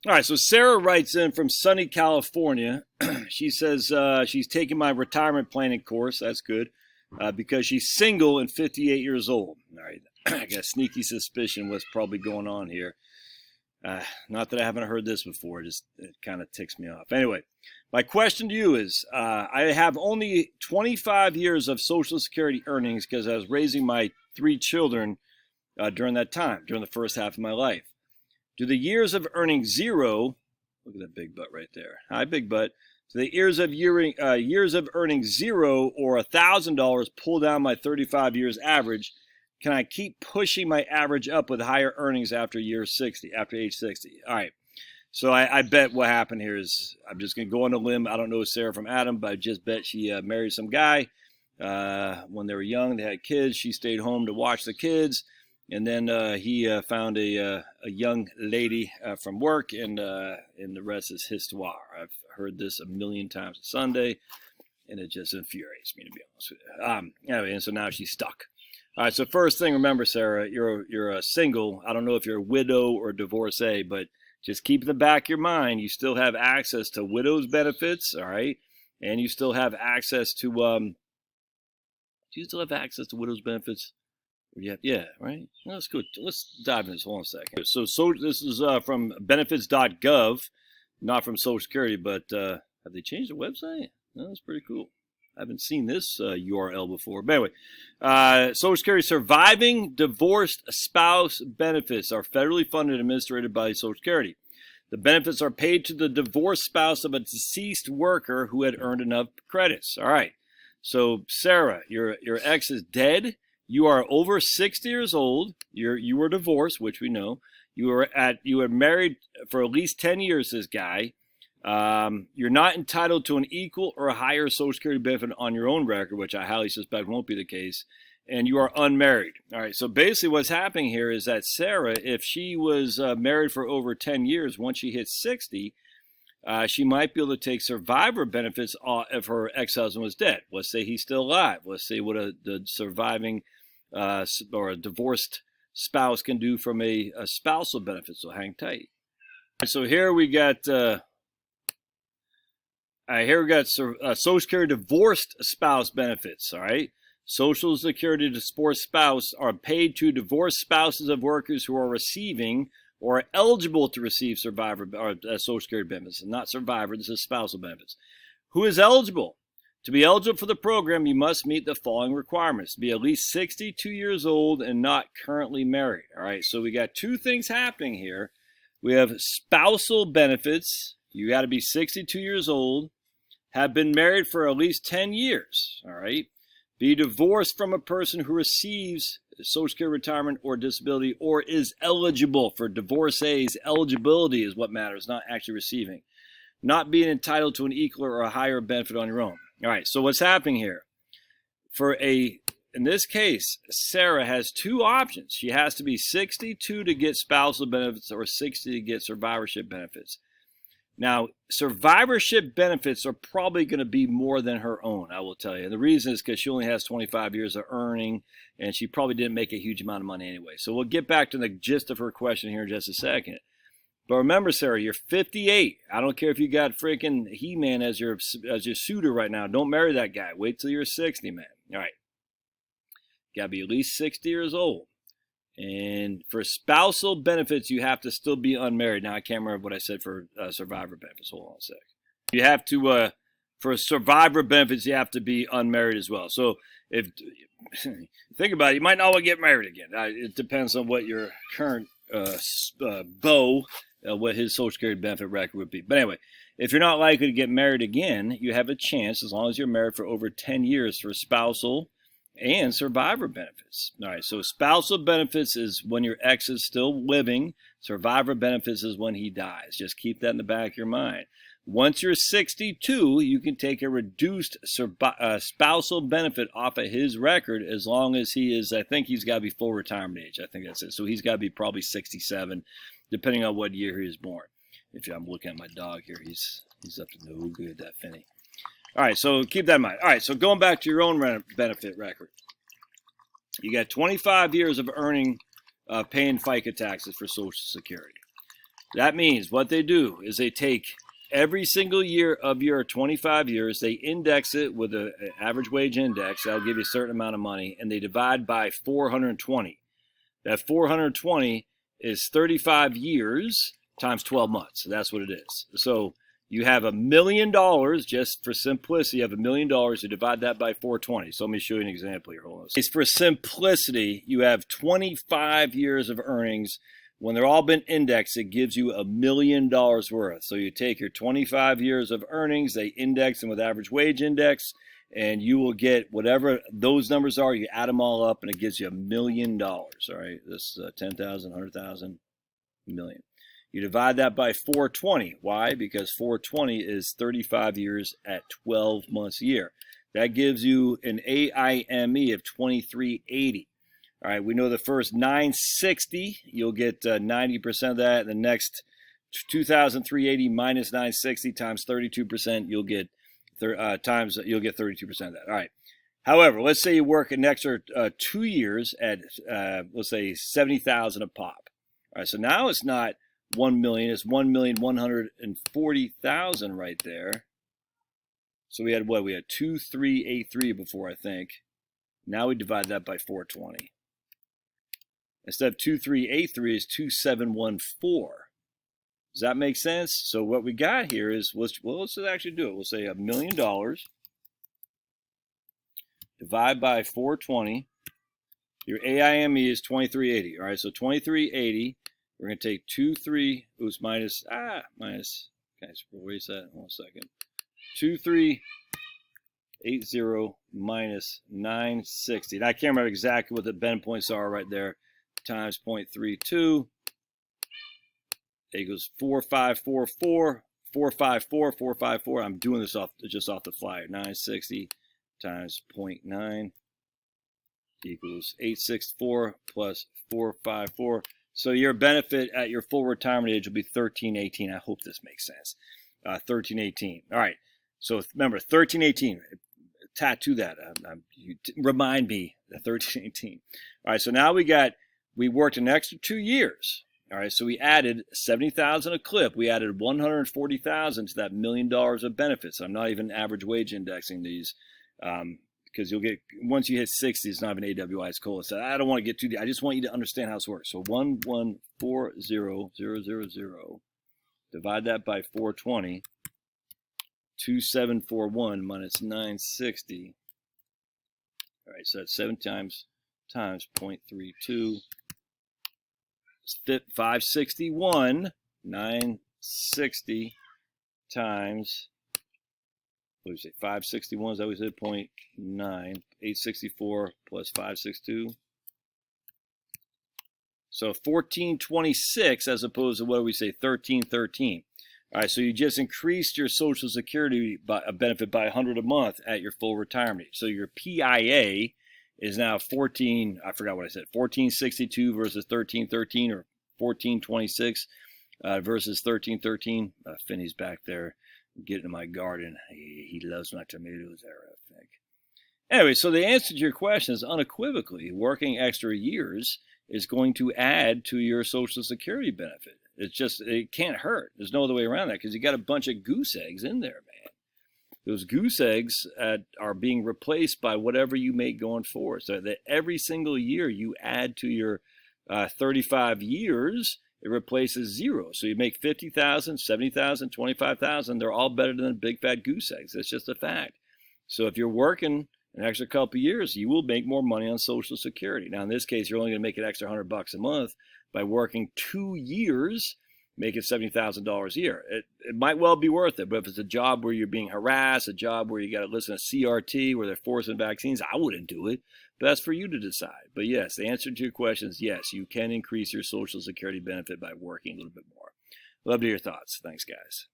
All right, so Sarah writes in from sunny California. She says she's taking my retirement planning course. That's good because she's single and 58 years old. All right, I got a sneaky suspicion what's probably going on here. Not that I haven't heard this before, just it kind of ticks me off. Anyway, my question to you is, I have only 25 years of Social Security earnings because I was raising my 3 children during that time, during the first half of my life. Do the years of earning zero, look at that big butt right there. Hi, big butt. Do the years of earning zero or $1,000 pull down my 35 years average? Can I keep pushing my average up with higher earnings after age 60? All right. So I bet what happened here is, I'm just going to go on a limb. I don't know Sarah from Adam, but I just bet she married some guy when they were young. They had kids. She stayed home to watch the kids. And then he found a young lady from work, and the rest is histoire. I've heard this a million times on Sunday, and it just infuriates me, to be honest with you. Anyway, and so now she's stuck. All right, so first thing, remember, Sarah, you're a single. I don't know if you're a widow or a divorcee, but just keep in the back of your mind, you still have access to widow's benefits, all right? And you still have access to, do you still have access to widow's benefits? Yeah, right? Let's go. Let's dive into this. Hold on a second. So this is from benefits.gov, not from Social Security, but have they changed the website? No, that's pretty cool. I haven't seen this URL before. But anyway, Social Security surviving divorced spouse benefits are federally funded and administered by Social Security. The benefits are paid to the divorced spouse of a deceased worker who had earned enough credits. All right. So Sarah, your ex is dead. You are over 60 years old. You were divorced, which we know. You were married for at least 10 years. This guy. You're not entitled to an equal or higher Social Security benefit on your own record, which I highly suspect won't be the case. And you are unmarried. All right. So basically, what's happening here is that Sarah, if she was married for over 10 years, once she hits 60. She might be able to take survivor benefits if her ex-husband was dead. Let's say he's still alive. Let's say what the surviving or a divorced spouse can do from a spousal benefit. So hang tight. So here we got Social Security divorced spouse benefits. All right. Social Security divorced spouse are paid to divorced spouses of workers who are receiving or are eligible to receive survivor or Social Security benefits. Not survivor, this is spousal benefits. Who is eligible? To be eligible for the program, you must meet the following requirements. Be at least 62 years old and not currently married. All right, so we got 2 things happening here. We have spousal benefits. You got to be 62 years old, have been married for at least 10 years. All right. Be divorced from a person who receives Social Security retirement or disability or is eligible. For divorcees, eligibility is what matters, not actually receiving. Not being entitled to an equal or a higher benefit on your own. All right, so what's happening here? In this case, Sarah has 2 options. She has to be 62 to get spousal benefits or 60 to get survivorship benefits. Now, survivorship benefits are probably going to be more than her own, I will tell you. And the reason is because she only has 25 years of earning, and she probably didn't make a huge amount of money anyway. So we'll get back to the gist of her question here in just a second. But remember, Sarah, you're 58. I don't care if you got freaking He-Man as your suitor right now. Don't marry that guy. Wait till you're 60, man. All right. Got to be at least 60 years old. And for spousal benefits, you have to still be unmarried. Now, I can't remember what I said for survivor benefits. Hold on a sec. You have to, for survivor benefits, you have to be unmarried as well. So if think about it, you might not want to get married again. It depends on what your current what his Social Security benefit record would be. But anyway, if you're not likely to get married again, you have a chance, as long as you're married for over 10 years, for spousal and survivor benefits. All right, so spousal benefits is when your ex is still living. Survivor benefits is when he dies. Just keep that in the back of your mind. Once you're 62, you can take a reduced spousal benefit off of his record as long as he is, I think he's got to be full retirement age. I think that's it. So he's got to be probably 67, depending on what year he was born. If I'm looking at my dog here, he's up to no good, that Finney. All right, so keep that in mind. All right, so going back to your own benefit record. You got 25 years of earning, paying FICA taxes for Social Security. That means what they do is they take every single year of your 25 years, they index it with an average wage index. That'll give you a certain amount of money, and they divide by 420. That 420 is 35 years times 12 months. So that's what it is. So you have $1 million, just for simplicity, you have $1 million. You divide that by 420. So let me show you an example here. Hold on. It's for simplicity, you have 25 years of earnings. When they're all been indexed, it gives you $1 million worth. So you take your 25 years of earnings, they index them with average wage index, and you will get whatever those numbers are. You add them all up, and it gives you $1 million. All right, this is 10,000, 100,000, million. You divide that by 420. Why? Because 420 is 35 years at 12 months a year. That gives you an AIME of 2380. All right, we know the first 960, you'll get 90% of that. The next 2,380 minus 960 times 32%, you'll get 32% of that. All right. However, let's say you work an extra 2 years at let's say 70,000 a pop. All right, so now it's not 1 million, it's 1,140,000 right there. So we had what? We had 2383 before, I think. Now we divide that by 420. Instead of 2383 is 2714. Does that make sense? So what we got here is, let's actually do it. We'll say $1 million divide by 420. Your AIME is 2380. All right, so 2380. We're going to take minus. Can I erase that? 1 second. 2380 minus 960. And I can't remember exactly what the bend points are right there. Times 0.32 equals 4544, 454, 454. I'm doing this just off the flyer. 960 times 0.9 equals 864 plus 454. So your benefit at your full retirement age will be 1318. I hope this makes sense. 1318. All right. So remember, 1318. Tattoo that. Remind me that 1318. All right. So now we worked an extra 2 years. All right, so we added 70,000 a clip. We added 140,000 to that $1 million of benefits. I'm not even average wage indexing these because you'll get, once you hit 60, it's not even AWI, it's COLA. So I don't want to get too deep. I just want you to understand how this works. So 1140000, divide that by 420, 2741 minus 960. All right, so that's 7 times 0.32. 561, 960 times, what do you say, 561, is that what we said, 0.9, 864 plus 562. So 1426 as opposed to, what do we say, 1313. All right, so you just increased your Social Security benefit by $100 a month at your full retirement age. So your PIA is now 1462 versus 1313, or 1426 versus 1313. Finney's back there getting in my garden. He loves my tomatoes there, I think. Anyway, so the answer to your question is unequivocally, working extra years is going to add to your Social Security benefit. It can't hurt. There's no other way around that, because you got a bunch of goose eggs in there, man. Those goose eggs are being replaced by whatever you make going forward. So that every single year you add to your 35 years, it replaces zero. So you make 50,000, 70,000, 25,000. They're all better than big fat goose eggs. That's just a fact. So if you're working an extra couple of years, you will make more money on Social Security. Now, in this case, you're only going to make an extra $100 a month by working 2 years, making $70,000 a year. It might well be worth it, but if it's a job where you're being harassed, a job where you got to listen to CRT, where they're forcing vaccines, I wouldn't do it. But that's for you to decide. But yes, the answer to your question is yes, you can increase your Social Security benefit by working a little bit more. Love to hear your thoughts. Thanks, guys.